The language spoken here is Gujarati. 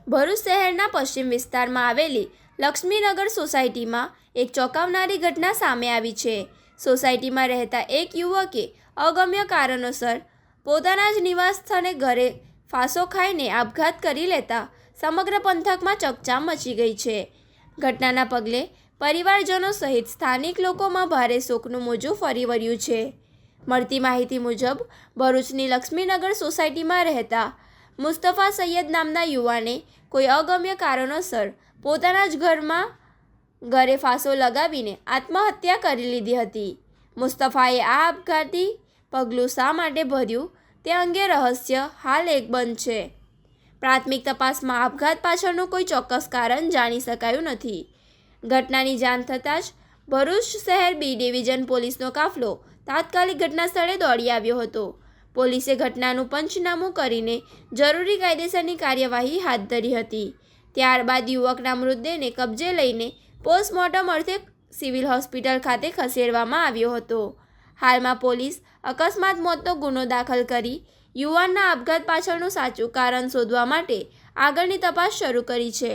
ભરૂચ શહેરના પશ્ચિમ વિસ્તારમાં આવેલી લક્ષ્મીનગર સોસાયટીમાં એક ચોંકાવનારી ઘટના સામે આવી છે। સોસાયટીમાં રહેતા એક યુવકે અગમ્ય કારણોસર પોતાના જ નિવાસ સ્થાને ઘરે ફાંસો ખાઈને આપઘાત કરી લેતા સમગ્ર પંથકમાં ચકચાર મચી ગઈ છે। ઘટનાના પગલે પરિવારજનો સહિત સ્થાનિક લોકોમાં ભારે શોકનું મોજું ફરી વળ્યું છે। મળતી માહિતી મુજબ ભરૂચની લક્ષ્મીનગર સોસાયટીમાં રહેતા મુસ્તફા સૈયદ નામના યુવાને કોઈ અગમ્ય કારણોસર પોતાના જ ઘરે ફાંસો લગાવીને આત્મહત્યા કરી લીધી હતી। મુસ્તફાએ આ આપઘાતી પગલું શા માટે ભર્યું તે અંગે રહસ્ય હાલ એક બંધ છે। પ્રાથમિક તપાસમાં આપઘાત પાછળનું કોઈ ચોક્કસ કારણ જાણી શકાયું નથી। ઘટનાની જાણ થતાં જ ભરૂચ શહેર બી ડિવિઝન પોલીસનો કાફલો તાત્કાલિક ઘટના સ્થળે દોડી આવ્યો હતો। પોલીસે ઘટનાનું પંચનામું કરીને જરૂરી કાયદેસરની કાર્યવાહી હાથ ધરી હતી। ત્યારબાદ યુવકના મૃતદેહને કબજે લઈને પોસ્ટમોર્ટમ અર્થે સિવિલ હોસ્પિટલ ખાતે ખસેડવામાં આવ્યો હતો। હાલમાં પોલીસ અકસ્માત મોતનો ગુનો દાખલ કરી યુવાનના આપઘાત પાછળનું સાચું કારણ શોધવા માટે આગળની તપાસ શરૂ કરી છે।